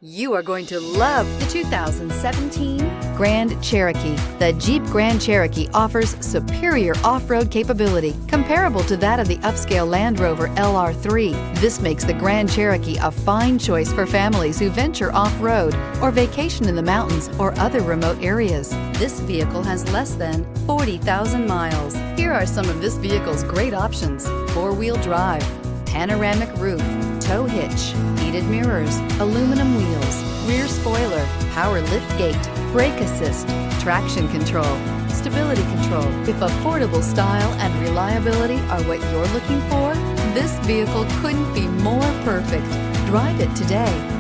You are going to love the 2017 Grand Cherokee. The Jeep Grand Cherokee offers superior off-road capability comparable to that of the upscale Land Rover LR3. This makes the Grand Cherokee a fine choice for families who venture off-road or vacation in the mountains or other remote areas. This vehicle has less than 40,000 miles. Here are some of this vehicle's great options: four-wheel drive, panoramic roof, tow hitch, heated mirrors, aluminum wheels, rear spoiler, power lift gate, brake assist, traction control, stability control. If affordable style and reliability are what you're looking for, this vehicle couldn't be more perfect. Drive it today.